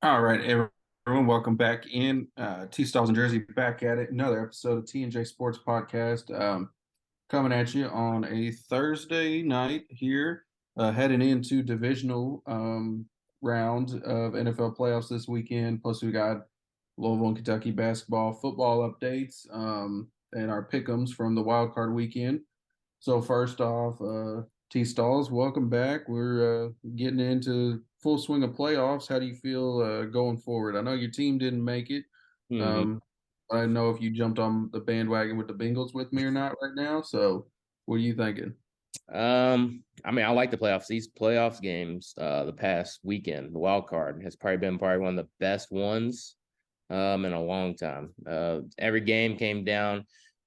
All right, everyone, welcome back in. Tstalls and Drizzy back at it. Another episode of T&J Sports Podcast coming at you on a Thursday night here, heading into divisional round of NFL playoffs this weekend. Plus, we got Louisville and Kentucky basketball, football updates, and our pick'ems from the wild card weekend. So first off, T Stalls, welcome back. We're getting into full swing of playoffs. How do you feel going forward? I know your team didn't make it. Hmm. Um, I don't know if you jumped on the bandwagon with the Bengals with me or not right now. So what are you thinking? I like the playoffs. These playoffs games, the past weekend, the wild card has probably one of the best ones in a long time. Every game came down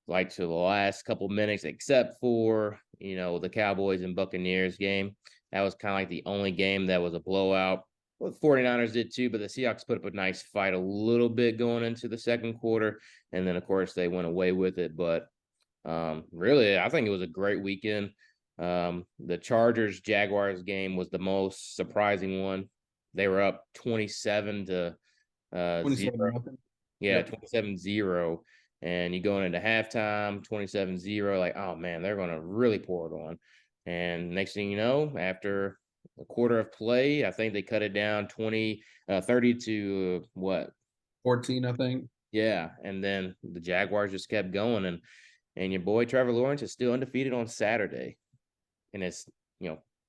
like to the last couple minutes, except for the Cowboys and Buccaneers game. That was kind of like the only game that was a blowout. Well, the 49ers did too, but the Seahawks put up a nice fight a little bit going into the second quarter, and then of course they went away with it. But really, I think it was a great weekend. The Chargers Jaguars game was the most surprising one. They were up 27 to 27 0. nothing. Yeah, Yep. 27-0. And you going into halftime 27-0, like, oh man, they're going to really pour it on. And next thing you know, after a quarter of play, I think they cut it down 30 to what? 14, I think. Yeah. And then the Jaguars just kept going. And your boy Trevor Lawrence is still undefeated on Saturday in his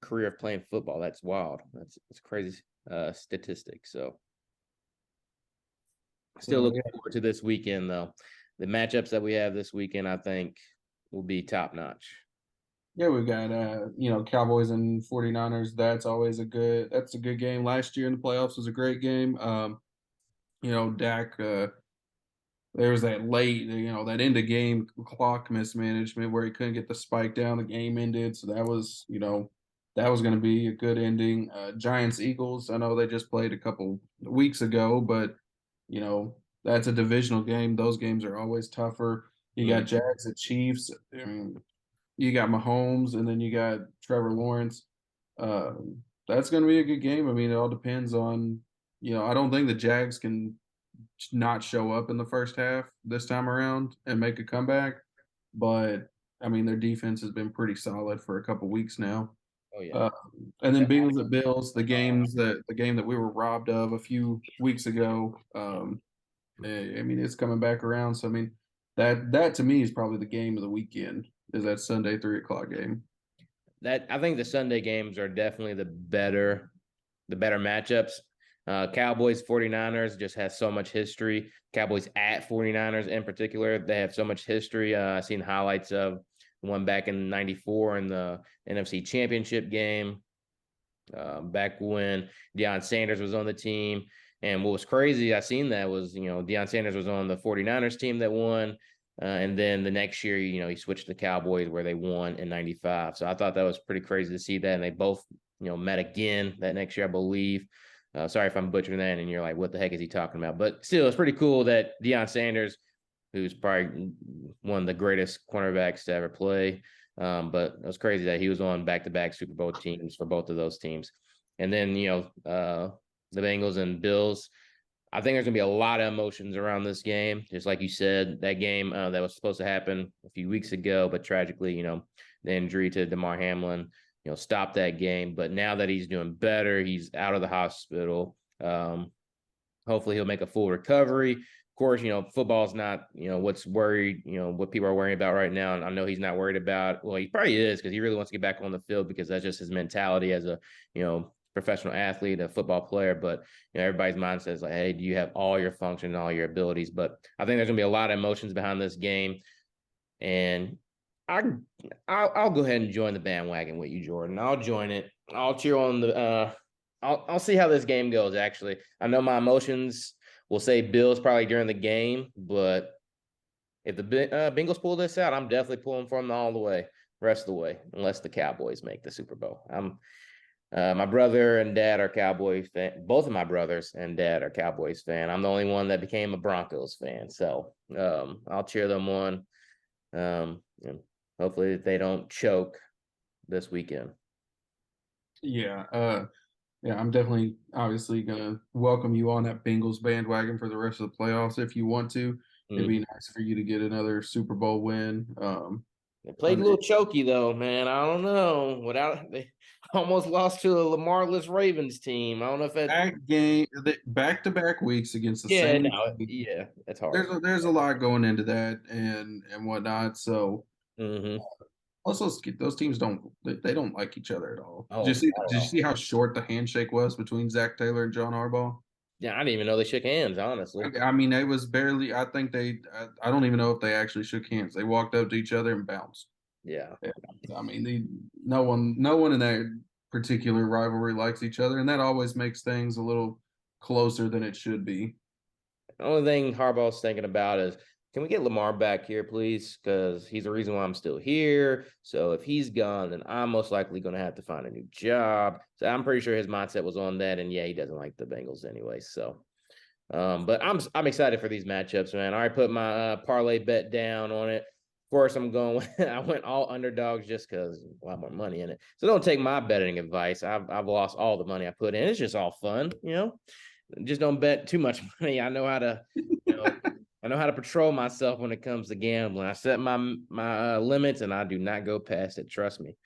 career of playing football. That's wild. That's crazy statistic. So still So looking yeah, forward to this weekend though. The matchups that we have this weekend, I think, will be top notch. yeah, we've got Cowboys and 49ers. That's a good game. Last year in the playoffs was a great game. Dak there was that late, that end of game clock mismanagement where he couldn't get the spike down. The game ended, so that was going to be a good ending. Giants Eagles. I know they just played a couple weeks ago, but that's a divisional game. Those games are always tougher. You got Mm. Jags at Chiefs. I mean, you got Mahomes, and then you got Trevor Lawrence. That's going to be a good game. I mean, it all depends on. I don't think the Jags can not show up in the first half this time around and make a comeback. But I mean, their defense has been pretty solid for a couple weeks now. Oh yeah. Uh, and then Bengals at Bills, the game that we were robbed of a few weeks ago. I mean, it's coming back around. So I mean, that to me is probably the game of the weekend. Is that Sunday 3 o'clock game? That I think the Sunday games are definitely the better matchups. Cowboys 49ers just has so much history. Cowboys at 49ers in particular, they have so much history. I've seen highlights of one back in 94 in the NFC Championship game, back when Deion Sanders was on the team. And what was crazy, I seen that was, Deion Sanders was on the 49ers team that won. And then the next year, he switched to the Cowboys where they won in 95. So I thought that was pretty crazy to see that. And they both, met again that next year, I believe. Sorry if I'm butchering that. And you're like, what the heck is he talking about? But still, it's pretty cool that Deion Sanders, who's probably one of the greatest cornerbacks to ever play, but it was crazy that he was on back-to-back Super Bowl teams for both of those teams. And then, the Bengals and Bills. I think there's going to be a lot of emotions around this game. Just like you said, that game that was supposed to happen a few weeks ago, but tragically, the injury to Damar Hamlin, stopped that game. But now that he's doing better, he's out of the hospital. Hopefully he'll make a full recovery. Of course, football's not, what's worried, what people are worrying about right now. And I know he's not worried about, well, he probably is because he really wants to get back on the field because that's just his mentality as a, professional athlete, a football player. But, everybody's mind says like, hey, do you have all your function and all your abilities? But I think there's going to be a lot of emotions behind this game. And I, I'll go ahead and join the bandwagon with you, Jordan. I'll join it. I'll cheer on the, I'll see how this game goes. Actually, I know my emotions will say Bills probably during the game, but if the Bengals pull this out, I'm definitely pulling for them all the way, rest of the way, unless the Cowboys make the Super Bowl. My brother and dad are Cowboys fan. Both of my brothers and dad are Cowboys fan. I'm the only one that became a Broncos fan, so I'll cheer them on. And hopefully they don't choke this weekend. Yeah. Yeah, I'm definitely obviously gonna welcome you on that Bengals bandwagon for the rest of the playoffs if you want to. It'd be Mhm. nice for you to get another Super Bowl win. They played a little choky though, man. I don't know. Without they almost lost to a Lamarless Ravens team. I don't know if that. That game, back to back weeks against the Yeah, same no, team. yeah, that's There's hard. there's a lot going into that and whatnot. So Mm-hmm. also those teams they don't like each other at all. Oh, not at Did you all. see how short the handshake was between Zach Taylor and John Harbaugh? Yeah, I didn't even know they shook hands. Honestly, I mean, they was barely. I think I don't even know if they actually shook hands. They walked up to each other and bounced. yeah. Yeah. I mean, no one in that particular rivalry likes each other, and that always makes things a little closer than it should be. The only thing Harbaugh's thinking about is, can we get Lamar back here, please? Because he's the reason why I'm still here. So if he's gone, then I'm most likely going to have to find a new job. So I'm pretty sure his mindset was on that. And yeah, he doesn't like the Bengals anyway. So, but I'm excited for these matchups, man. I already put my parlay bet down on it. Of course, I'm going. I went all underdogs just because a lot more money in it. So don't take my betting advice. I've lost all the money I put in. It's just all fun, you know. Just don't bet too much money. I know how to, you know, I know how to patrol myself when it comes to gambling. I set my limits and I do not go past it. Trust me.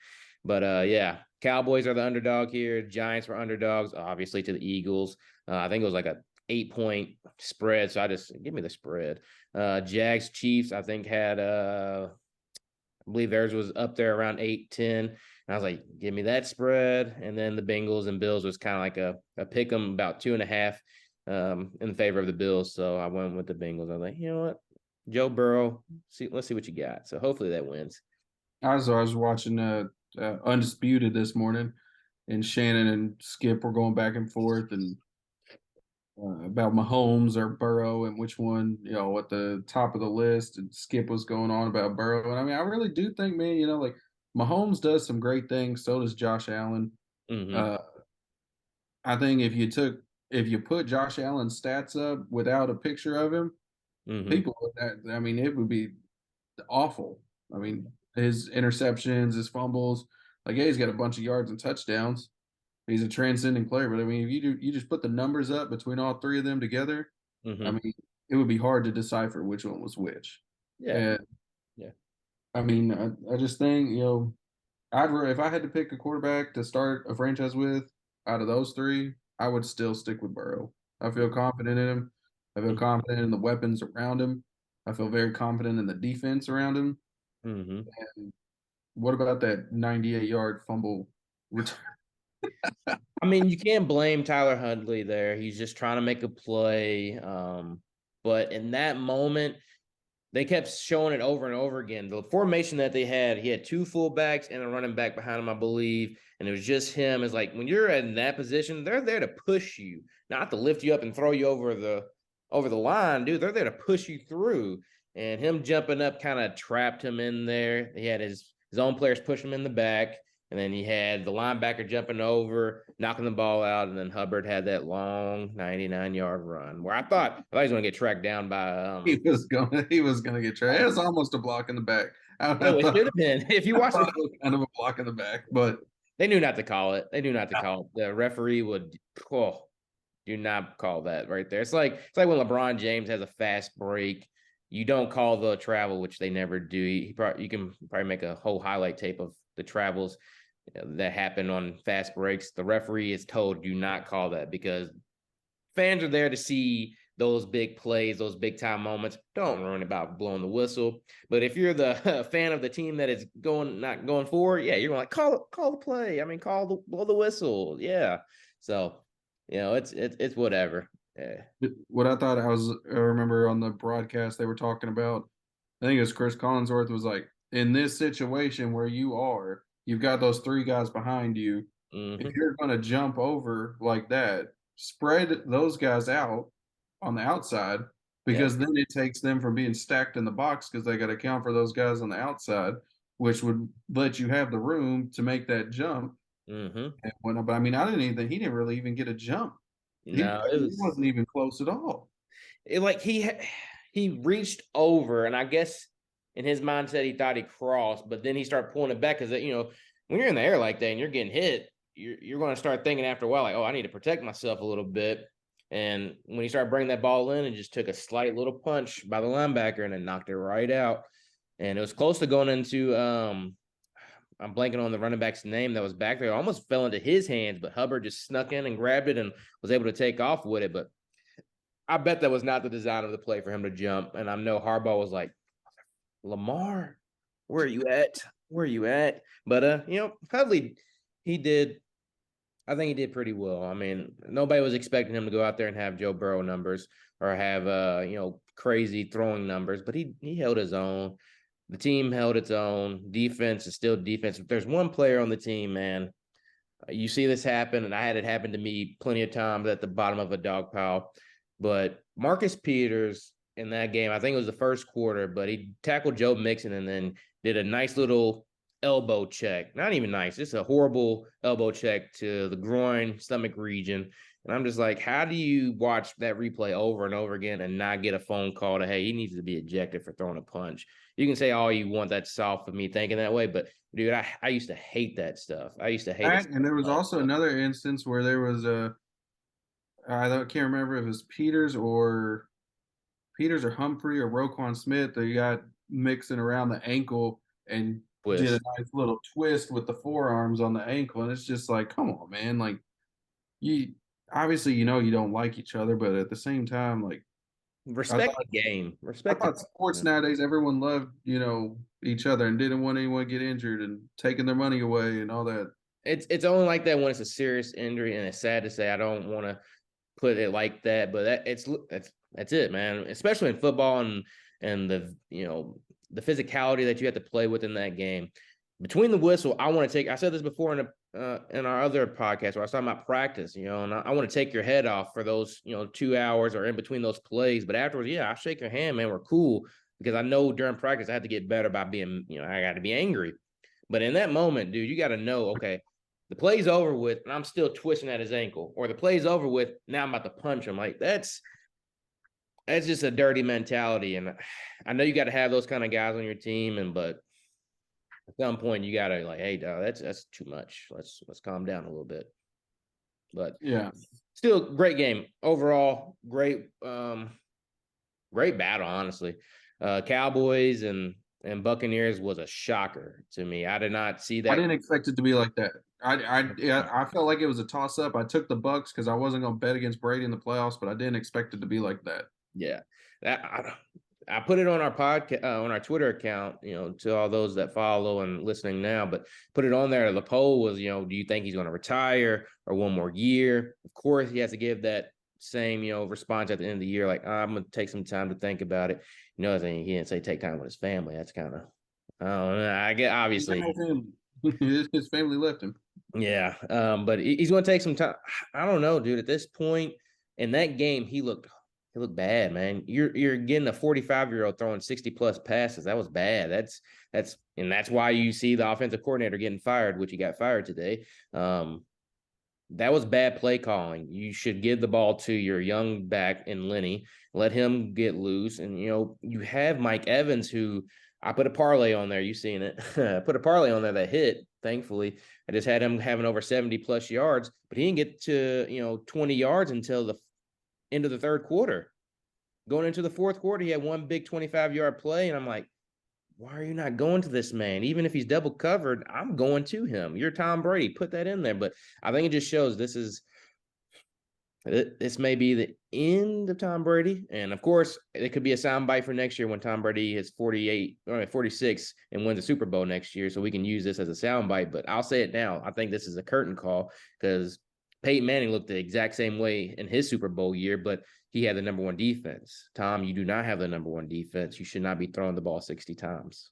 But yeah, Cowboys are the underdog here. Giants were underdogs, obviously, to the Eagles. I think it was like a 8-point spread. So I just give me the spread. Jags Chiefs, I think had I believe theirs was up there around 8-10. And I was like, give me that spread. And then the Bengals and Bills was kind of like a pick 'em about 2.5 in favor of the Bills. So I went with the Bengals. I was like, you know what? Joe Burrow, let's see what you got. So hopefully that wins. I was watching Undisputed this morning, and Shannon and Skip were going back and forth and about Mahomes or Burrow and which one, at the top of the list. And Skip was going on about Burrow. And I mean, I really do think, man, like Mahomes does some great things. So does Josh Allen. Mm-hmm. Uh, I think if you put Josh Allen's stats up without a picture of him, Mm-hmm. people, I mean, it would be awful. I mean, his interceptions, his fumbles, like, yeah, he's got a bunch of yards and touchdowns. He's a transcending player, but I mean, if you just put the numbers up between all three of them together, I Mm-hmm. mean, it would be hard to decipher which one was which. Yeah. And Yeah. I mean, I just think, if I had to pick a quarterback to start a franchise with out of those three, I would still stick with Burrow. I feel confident in him. I feel confident in the weapons around him. I feel very confident in the defense around him. Mm-hmm. And what about that 98-yard fumble return? I mean, you can't blame Tyler Huntley there. He's just trying to make a play. But in that moment, they kept showing it over and over again. The formation that they had, he had two fullbacks and a running back behind him, I believe. And it was just him. It's like when you're in that position, they're there to push you, not to lift you up and throw you over the line, dude. They're there to push you through. And him jumping up kind of trapped him in there. He had his own players push him in the back. And then he had the linebacker jumping over, knocking the ball out, and then Hubbard had that long 99-yard run where I thought he was going to get tracked down by He was gonna get trapped. It was almost a block in the back. I no, it thought should have been. If you I watch thought it, it was kind of a block in the back, but they knew not to call it. They knew not to call it. The referee would do not call that right there. It's like when LeBron James has a fast break, you don't call the travel, which they never do. You can probably make a whole highlight tape of the travels that happen on fast breaks. The referee is told do not call that because fans are there to see those big plays, those big time moments. Don't worry about blowing the whistle. But if you're the fan of the team that is not going forward, yeah, you're like call the play. I mean, blow the whistle. Yeah. So it's whatever. Yeah. what I remember on the broadcast they were talking about. I think it was Chris Collinsworth was like, in this situation where you've got those three guys behind you. If Mm-hmm. you're going to jump over like that, spread those guys out on the outside Yep. because then it takes them from being stacked in the box because they got to account for those guys on the outside, which would let you have the room to make that jump. Mm-hmm. And whatnot. But I mean, I didn't even he didn't really even get a jump. No, I it mean, he was wasn't even close at all. like he reached over, and I guess in his mindset he thought he crossed, but then he started pulling it back because when you're in the air like that and you're getting hit, you're going to start thinking after a while, like, oh, I need to protect myself a little bit. And when he started bringing that ball in and just took a slight little punch by the linebacker and then knocked it right out. And it was close to going into I'm blanking on the running back's name that was back there. It almost fell into his hands, but Hubbard just snuck in and grabbed it and was able to take off with it. But I bet that was not the design of the play for him to jump. And I know Harbaugh was like, Lamar, where are you at? Where are you at? But Huntley, he did. I think he did pretty well. I mean, nobody was expecting him to go out there and have Joe Burrow numbers or have crazy throwing numbers, but he held his own. The team held its own. Defense is still defense. If there's one player on the team, man, you see this happen, and I had it happen to me plenty of times at the bottom of a dog pile. But Marcus Peters in that game, I think it was the first quarter, but he tackled Joe Mixon and then did a nice little elbow check. Not even nice, just a horrible elbow check to the groin, stomach region. And I'm just like, how do you watch that replay over and over again and not get a phone call to, hey, he needs to be ejected for throwing a punch? You can say all you want, that's soft of me thinking that way, but dude, I used to hate that stuff. I used to hate it. And there was also another instance where there was I can't remember if it was Peters or Humphrey or Roquan Smith that got mixing around the ankle and did a nice little twist with the forearms on the ankle. And it's just like, come on, man. Like, you obviously, you don't like each other, but at the same time, like, respect the game. Respect. I thought sports nowadays, everyone loved, each other and didn't want anyone to get injured and taking their money away and all that. It's only like that when it's a serious injury, and it's sad to say I don't want to put it like that, but that's it, man. Especially in football and the the physicality that you have to play with in that game. Between the whistle, I said this before in our other podcast where I was talking about practice, and I want to take your head off for those 2 hours or in between those plays, but afterwards, yeah, I shake your hand, man. We're cool, because I know during practice I had to get better by being I got to be angry, but in that moment, dude, you got to know, okay, the play's over with and I'm still twisting at his ankle, or the play's over with, now I'm about to punch him. Like, that's just a dirty mentality. And I know you got to have those kind of guys on your team, but at some point you got to, like, hey, dog, that's too much. Let's calm down a little bit. But yeah, still great game overall. Great battle, honestly. Cowboys and Buccaneers was a shocker to me. I did not see that. I didn't expect it to be like that. I felt like it was a toss up. I took the Bucks because I wasn't going to bet against Brady in the playoffs, but I didn't expect it to be like that. Yeah, I put it on our podcast, on our Twitter account, to all those that follow and listening now, but put it on there. The poll was, do you think he's going to retire or one more year? Of course, he has to give that same, response at the end of the year. Like, I'm going to take some time to think about it. He didn't say take time with his family. That's kind of, I don't know. I get, obviously his family left him. Yeah. But he's going to take some time. I don't know, dude, at this point in that game, he looked bad, man. You're getting a 45-year-old throwing 60+ passes. That was bad. That's why you see the offensive coordinator getting fired, which he got fired today. That was bad play calling. You should give the ball to your young back in Lenny, let him get loose. And you have Mike Evans, who I put a parlay on there. You seen it? I put a parlay on there that hit. Thankfully, I just had him having over 70+ yards, but he didn't get to 20 yards until the end of the third quarter. Going into the fourth quarter, he had one big 25-yard play, and I'm like, why are you not going to this man? Even if he's double covered, I'm going to him. You're Tom Brady. Put that in there. But I think it just shows this may be the end of Tom Brady. And of course, it could be a soundbite for next year when Tom Brady is 46 and wins the Super Bowl next year. So we can use this as a soundbite. But I'll say it now. I think this is a curtain call, because Peyton Manning looked the exact same way in his Super Bowl year, but he had the number one defense. Tom, you do not have the number one defense. You should not be throwing the ball 60 times.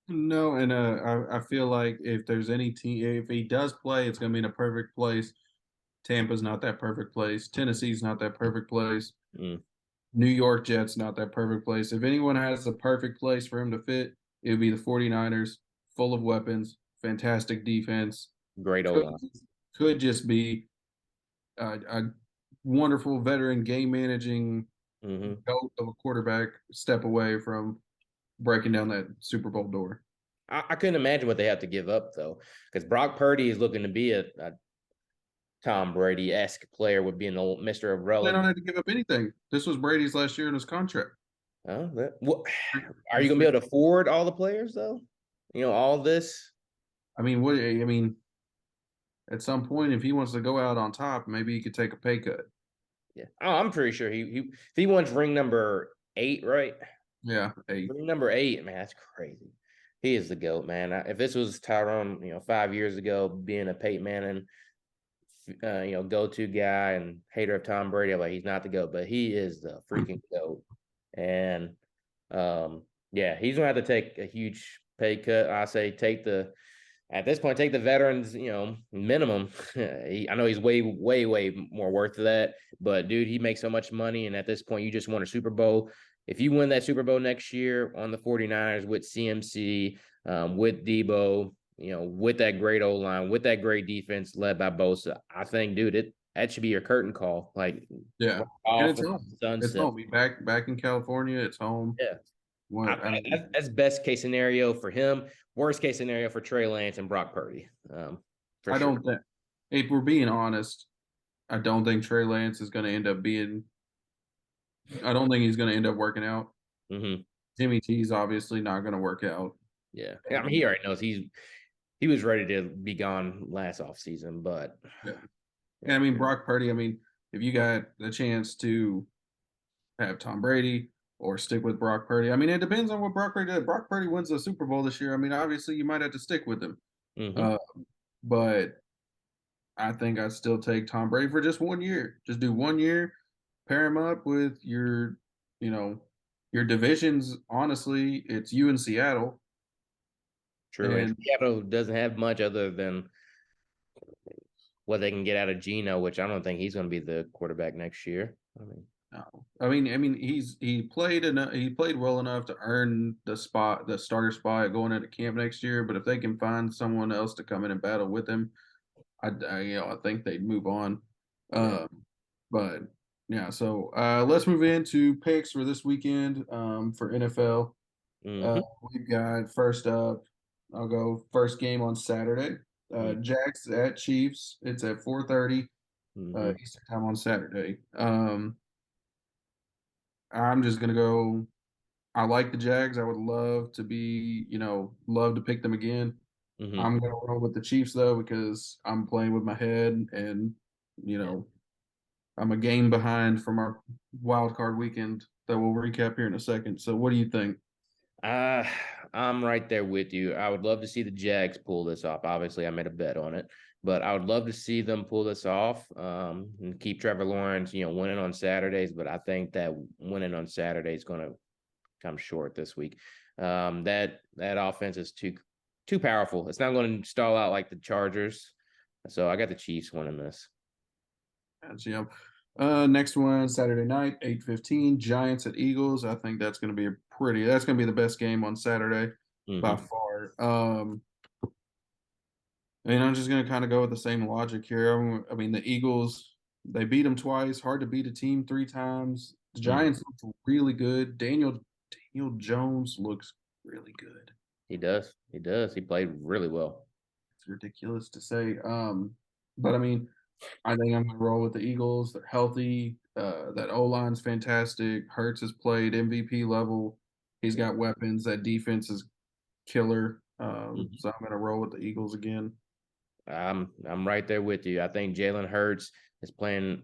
No, and I feel like if there's any team, if he does play, it's going to be in a perfect place. Tampa's not that perfect place. Tennessee's not that perfect place. New York Jets not that perfect place. If anyone has a perfect place for him to fit, it would be the 49ers, full of weapons, fantastic defense. Great O-line. Could just be a wonderful veteran game managing goat of a quarterback, step away from breaking down that Super Bowl door. I couldn't imagine what they have to give up, though, because Brock Purdy is looking to be a Tom Brady-esque player would be an old Mr. They don't Irrelevant. have to give up anything. This was Brady's last year in his contract. What are you Just gonna be able to afford all the players though? All this. I mean, what I mean, at some point, if he wants to go out on top, maybe he could take a pay cut. Yeah. Oh, I'm pretty sure he if he wants ring number 8, right? Yeah, hey, Ring number 8, man, that's crazy. He is the GOAT, man. If this was Tyrone, 5 years ago, being a Peyton Manning, go-to guy and hater of Tom Brady, I'm like, he's not the GOAT, but he is the freaking GOAT. And yeah, he's gonna have to take a huge pay cut. I say at this point, take the veterans, minimum. I know he's way, way, way more worth of that, but dude, he makes so much money. And at this point, you just won a Super Bowl. If you win that Super Bowl next year on the 49ers with CMC, with Debo, with that great O line, with that great defense led by Bosa, I think, dude, that should be your curtain call. Like, yeah, and off it's of home. It's sunset. home. He back in California. It's home. Yeah. What I mean, That's best case scenario for him. Worst case scenario for Trey Lance and Brock Purdy, for I sure. don't think. If we're being honest, I don't think Trey Lance is going to end up being. I don't think he's going to end up working out. Mm-hmm. Jimmy T's obviously not going to work out. Yeah, I mean, he already knows he was ready to be gone last offseason, but Yeah. And I mean, Brock Purdy, I mean, if you got the chance to have Tom Brady or stick with Brock Purdy, I mean, it depends on what Brock Purdy does. Brock Purdy wins the Super Bowl this year. I mean, obviously, you might have to stick with him. mm-hmm. Uh, but I think I'd still take Tom Brady for just 1 year. Just do 1 year, pair him up with you know, your divisions. Honestly, it's you and Seattle. True. And And Seattle doesn't have much other than what they can get out of Geno, which I don't think he's going to be the quarterback next year. no. I mean, he played enough. He played well enough to earn the starter spot going into camp next year. But if they can find someone else to come in and battle with him, I think they'd move on. Yeah. But yeah, so let's move into picks for this weekend for NFL. Mm-hmm. We've got first up. I'll go first game on Saturday. Jags at Chiefs. It's at 4:30 Mm-hmm. Eastern time on Saturday. I'm just gonna go. I like the Jags. I would love to love to pick them again. Mm-hmm. I'm gonna roll with the Chiefs though because I'm playing with my head, and you Yeah. know I'm a game behind from our wild card weekend that we'll recap here in a second. So, what do you think? Uh, I'm right there with you. I would love to see the Jags pull this off. Obviously, I made a bet on it, but I would love to see them pull this off and keep Trevor Lawrence, winning on Saturdays. But I think that winning on Saturday is going to come short this week. That offense is too powerful. It's not going to stall out like the Chargers. So I got the Chiefs winning this. Yeah. Next one, Saturday night, 8:15, Giants at Eagles. I think that's going to be that's going to be the best game on Saturday by Mm-hmm. far. And I'm just going to kind of go with the same logic here. I mean, the Eagles, they beat them twice. Hard to beat a team 3 times. The Mm-hmm. Giants look really good. Daniel Jones looks really good. He does. He does. He played really well. It's ridiculous to say. But I mean, I think I'm going to roll with the Eagles. They're healthy. That O line's fantastic. Hurts has played MVP level. He's got weapons. That defense is killer. Mhm. So I'm going to roll with the Eagles again. I'm right there with you. I think Jalen Hurts is playing.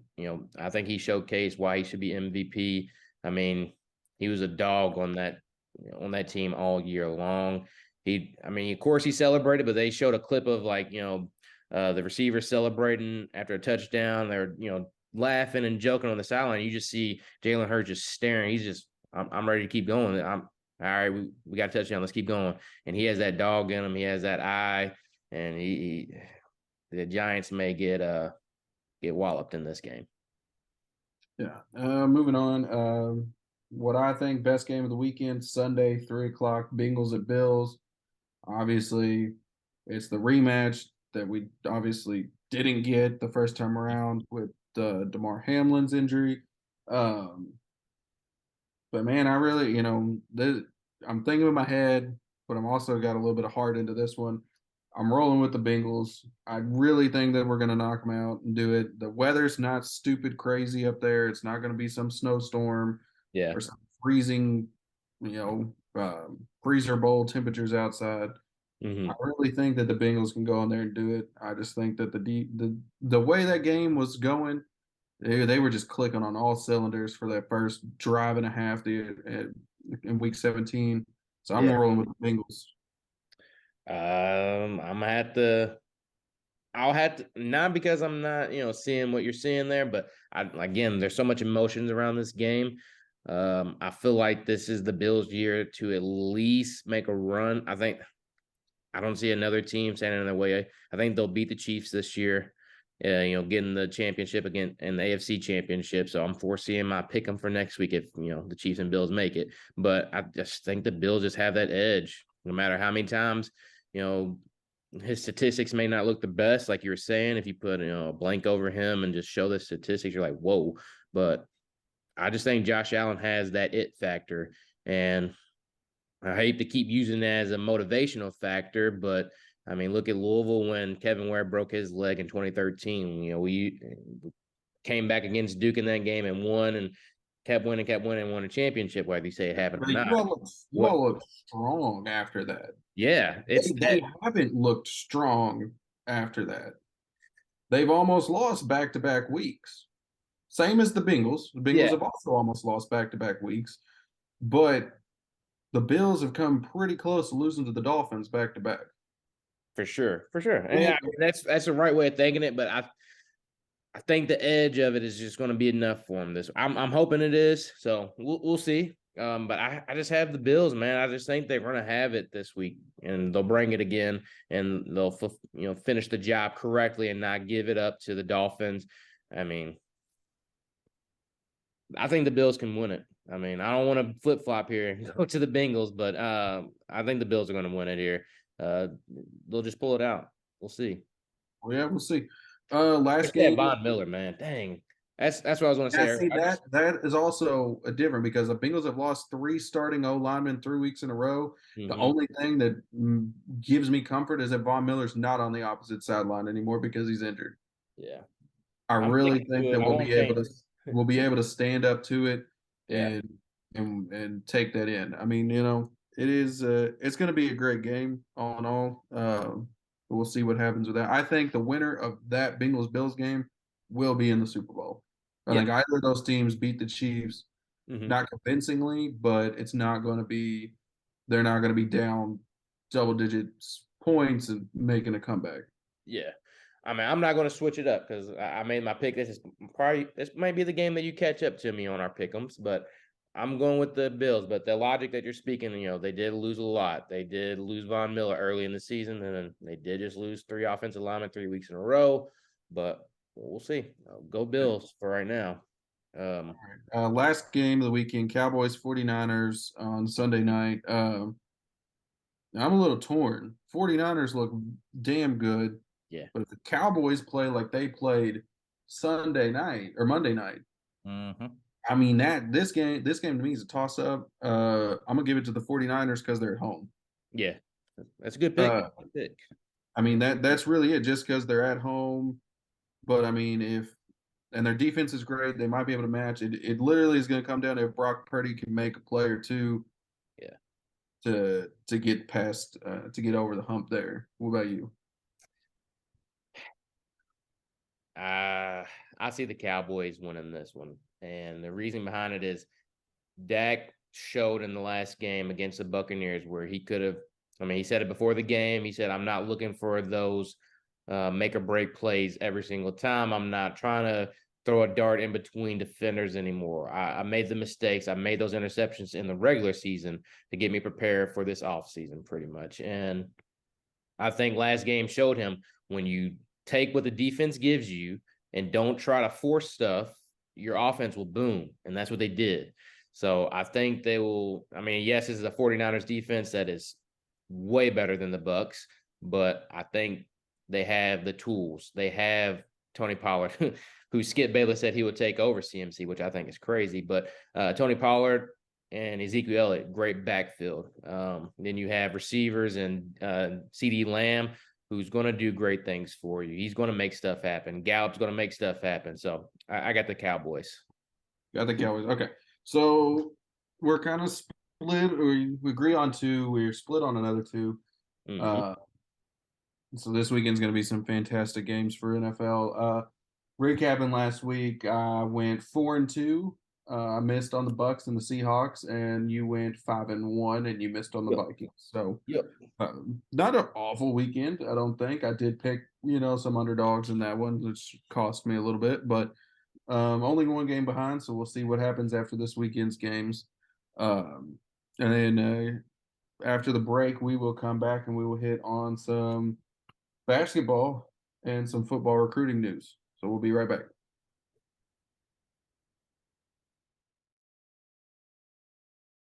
I think he showcased why he should be MVP. I mean, he was a dog on that team all year long. I mean, of course, he celebrated, but they showed a clip of the receivers celebrating after a touchdown. They're laughing and joking on the sideline. You just see Jalen Hurts just staring. He's just, I'm ready to keep going. I'm all right. We got a touchdown. Let's keep going. And he has that dog in him. He has that eye, and the Giants may get walloped in this game. Yeah. Moving on. What I think best game of the weekend, Sunday, 3 o'clock, Bengals at Bills. Obviously, it's the rematch that we obviously didn't get the first time around with DeMar Hamlin's injury. But man, I really, I'm thinking in my head, but I'm also got a little bit of heart into this one. I'm rolling with the Bengals. I really think that we're going to knock them out and do it. The weather's not stupid crazy up there. It's not going to be some snowstorm Yeah. or some freezing, freezer bowl temperatures outside. I Hmm. really think that the Bengals can go in there and do it. I just think that the way that game was going, they were just clicking on all cylinders for that first drive and a half in week 17. So I'm Yeah. rolling with the Bengals. I'm gonna have to. I'll have to, not because I'm not, seeing what you're seeing there, but again, there's so much emotions around this game. I feel like this is the Bills' year to at least make a run. I don't see another team standing in their way. I think they'll beat the Chiefs this year. Getting the championship again and the AFC championship. So I'm foreseeing my pick them for next week if the Chiefs and Bills make it. But I just think the Bills just have that edge, no matter how many times you know his statistics may not look the best, like you were saying. If you put a blank over him and just show the statistics, you're like, whoa. But I just think Josh Allen has that it factor, and I hate to keep using that as a motivational factor, but I mean, look at Louisville when Kevin Ware broke his leg in 2013. We came back against Duke in that game and won, and kept winning, and won a championship, whether you say it happened or But not. you What? all look strong after that. Yeah, it's They that. haven't looked strong after that. They've almost lost back to back weeks. Same as the Bengals. The Bengals Yeah, have also almost lost back to back weeks, but the Bills have come pretty close to losing to the Dolphins back to back. for sure, for sure. And yeah, I mean, that's the right way of thinking it, but I think the edge of it is just going to be enough for him. I'm hoping it is. So we'll see. But I just have the Bills, man. I just think they're going to have it this week, and they'll bring it again, and they'll finish the job correctly and not give it up to the Dolphins. I mean, I think the Bills can win it. I mean, I don't want to flip flop here and go to the Bengals, but I think the Bills are going to win it here. Uh, they'll just pull it out. We'll see. Well, yeah, we'll see. It's Last that game. Von Miller, man. Dang. That's what I was going to Yeah, say. see I that just that is also a different because the Bengals have lost three starting O linemen 3 weeks in a row. The Mhm. only thing that gives me comfort is that Von Miller's not on the opposite sideline anymore because he's injured. Yeah. I I'm really sticking think to that it. I won't change it. we'll be able to stand up to it Yeah. and take that in. I mean, it's going to be a great game all in all. We'll see what happens with that. I think the winner of that Bengals Bills game will be in the Super Bowl. I Yeah. think either of those teams beat the Chiefs, Hmm. not convincingly, but it's not going to be they're not going to be down double digits points and making a comeback. Yeah. I mean, I'm not going to switch it up because I made my pick. This might be the game that you catch up to me on our pick'ems, but I'm going with the Bills. But the logic that you're speaking, they did lose a lot. They did lose Von Miller early in the season, and then they did just lose three offensive linemen 3 weeks in a row. But we'll see. Go Bills for right now. Um, Last game of the weekend, Cowboys 49ers on Sunday night. I'm a little torn. 49ers look damn good, yeah. but if the Cowboys play like they played Sunday night or Monday night, Hmm. I mean that this game to me is a toss up. I'm gonna give it to the 49ers because they're at home. Yeah. That's a good pick. Uh, Good pick. I mean that's really it, just because they're at home. But I mean, if and their defense is great, they might be able to match it. It literally is going to come down to if Brock Purdy can make a play or two Yeah. to get past to get over the hump there. What about you? Uh, I see the Cowboys winning this one. And the reason behind it is Dak showed in the last game against the Buccaneers where he could have, I mean, he said it before the game. He said, I'm not looking for those make or break plays every single time. I'm not trying to throw a dart in between defenders anymore. I made the mistakes. I made those interceptions in the regular season to get me prepared for this offseason, pretty much. And I think last game showed him when you take what the defense gives you and don't try to force stuff, your offense will boom. And that's what they did. So I think they will. I mean, yes, this is a 49ers defense that is way better than the Bucks, but I think they have the tools. They have Tony Pollard, who Skip Bayless said he would take over CMC, which I think is crazy. But Tony Pollard and Ezekiel Elliott, great backfield. Then you have receivers and CD Lamb. who's going to do great things for you. He's going to make stuff happen. Gallup's going to make stuff happen. So I got the Cowboys. Got the Cowboys. Okay. So we're kind of split. We agree on two. We're split on another two. Mm-hmm. So this weekend's going to be some fantastic games for NFL. Recapping last week, I went 4-2. I missed on the Bucks and the Seahawks, and you went 5-1, and you missed on the Yep. Vikings. So Yep. not an awful weekend, I don't think. I did pick, some underdogs in that one, which cost me a little bit, but only one game behind. So we'll see what happens after this weekend's games. And then after the break, we will come back and we will hit on some basketball and some football recruiting news. So we'll be right back.